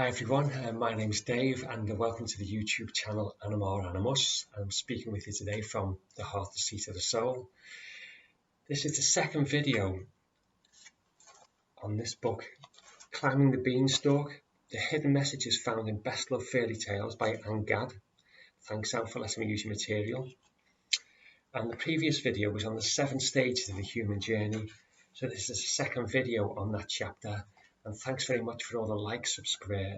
Hi everyone, my name's Dave and welcome to the YouTube channel Animar Animus. I'm speaking with you today from the heart, the seat of the soul. This is the second video on this book, Climbing the Beanstalk, the hidden messages found in best loved fairy tales by Ann Gadd. Thanks Anne for letting me use your material. And the previous video was on the 7 stages of the human journey. So this is the second video on that chapter. And thanks very much for all the likes,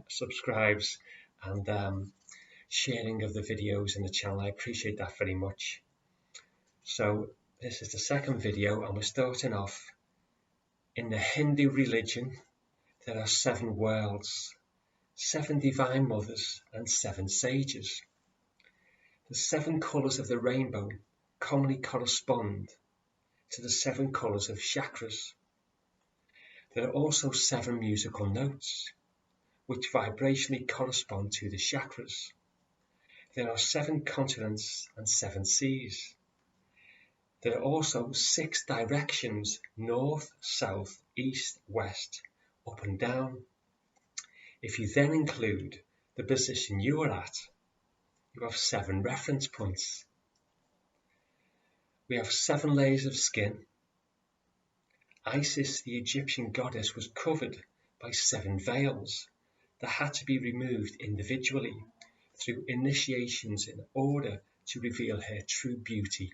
subscribes and sharing of the videos in the channel. I appreciate that very much. So this is the second video and we're starting off. In the Hindu religion, there are 7 worlds, 7 divine mothers and 7 sages. The 7 colours of the rainbow commonly correspond to the 7 colours of chakras. There are also 7 musical notes, which vibrationally correspond to the chakras. There are 7 continents and 7 seas. There are also 6 directions, north, south, east, west, up and down. If you then include the position you are at, you have 7 reference points. We have 7 layers of skin. Isis, the Egyptian goddess, was covered by 7 veils that had to be removed individually through initiations in order to reveal her true beauty.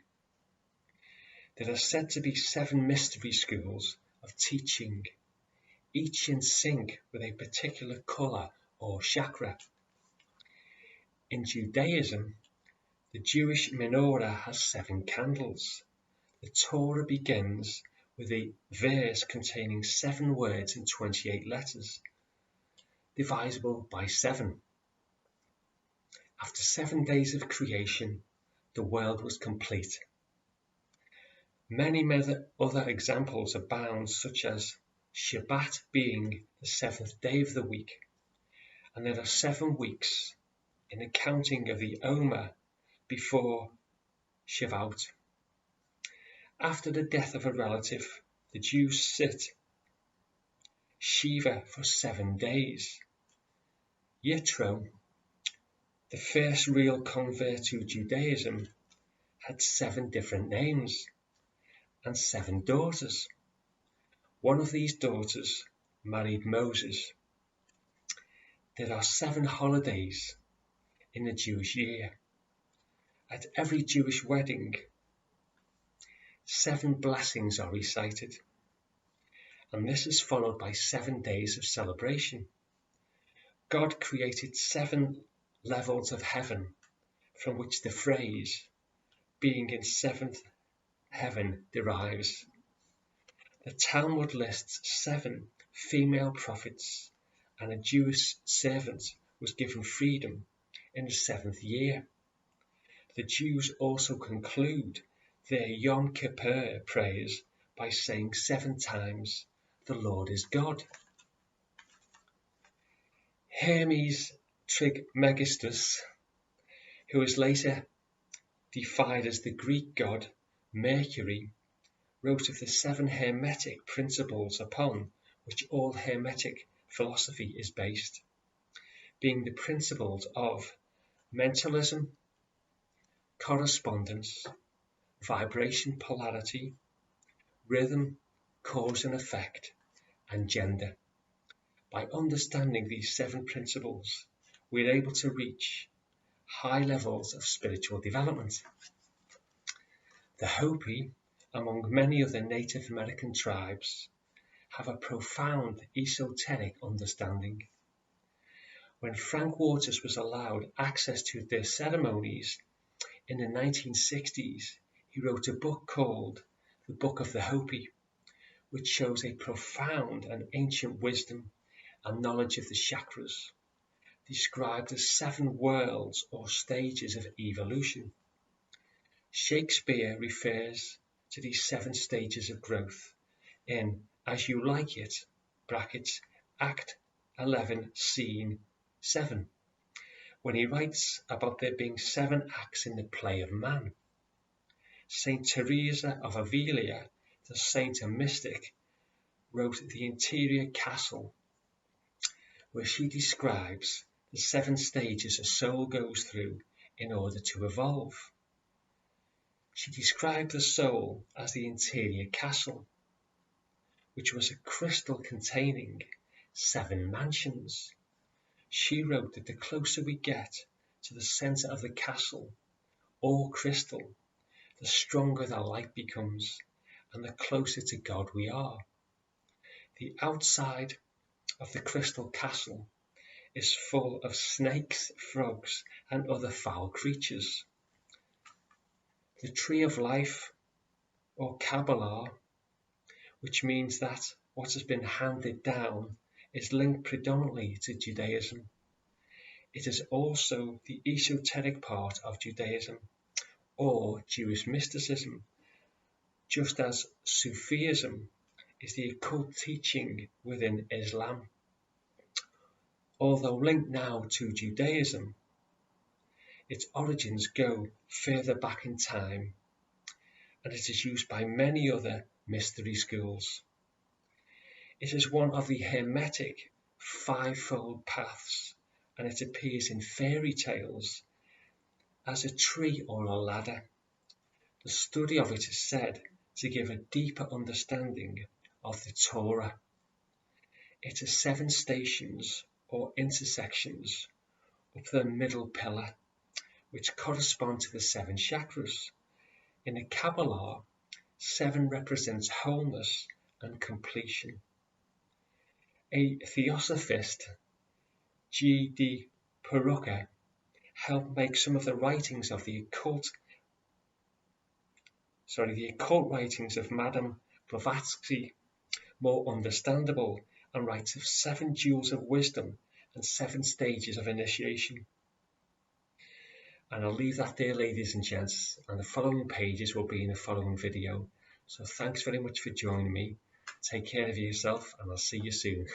There are said to be 7 mystery schools of teaching, each in sync with a particular colour or chakra. In Judaism, the Jewish menorah has 7 candles. The Torah begins with a verse containing 7 words and 28 letters, divisible by 7. After 7 days of creation, the world was complete. Many other examples abound, such as Shabbat being the 7th day of the week, and there are 7 weeks in the counting of the Omer before Shavuot. After the death of a relative, the Jews sit Shiva for 7 days. Yitro, the first real convert to Judaism, had 7 different names and 7 daughters. One of these daughters married Moses. There are 7 holidays in the Jewish year. At every Jewish wedding, 7 blessings are recited, and this is followed by 7 days of celebration. God created 7 levels of heaven from which the phrase being in 7th heaven derives. The Talmud lists 7 female prophets, and a Jewish servant was given freedom in the 7th year. The Jews also conclude their Yom Kippur prayers by saying 7 times, "The Lord is God." Hermes Trismegistus, who was later deified as the Greek god Mercury, wrote of the 7 hermetic principles upon which all hermetic philosophy is based, being the principles of mentalism, correspondence, vibration polarity, rhythm, cause and effect, and gender. By understanding these 7 principles, we are able to reach high levels of spiritual development. The Hopi, among many other Native American tribes, have a profound esoteric understanding. When Frank Waters was allowed access to their ceremonies in the 1960s, he wrote a book called The Book of the Hopi, which shows a profound and ancient wisdom and knowledge of the chakras, described as 7 worlds or stages of evolution. Shakespeare refers to these 7 stages of growth in As You Like It, brackets, Act 11, Scene 7, when he writes about there being 7 acts in the play of man. Saint Teresa of Avila, the saint and mystic, wrote The Interior Castle, where she describes the 7 stages a soul goes through in order to evolve. She described the soul as the interior castle, which was a crystal containing 7 mansions. She wrote that the closer we get to the centre of the castle, or crystal, the stronger the light becomes and the closer to God we are. The outside of the crystal castle is full of snakes, frogs, and other foul creatures. The tree of life, or Kabbalah, which means that what has been handed down is linked predominantly to Judaism. It is also the esoteric part of Judaism, or Jewish mysticism, just as Sufism is the occult teaching within Islam. Although linked now to Judaism, its origins go further back in time, and it is used by many other mystery schools. It is one of the hermetic 5-fold paths, and it appears in fairy tales as a tree or a ladder. The study of it is said to give a deeper understanding of the Torah. It has 7 stations or intersections up the middle pillar, which correspond to the 7 chakras. In the Kabbalah, 7 represents wholeness and completion. A theosophist, G.D. Peruka, helped make some of the writings of the occult writings of Madame Blavatsky more understandable, and writes of 7 jewels of wisdom and 7 stages of initiation. And I'll leave that there, ladies and gents, and the following pages will be in the following video. So thanks very much for joining me. Take care of yourself, and I'll see you soon.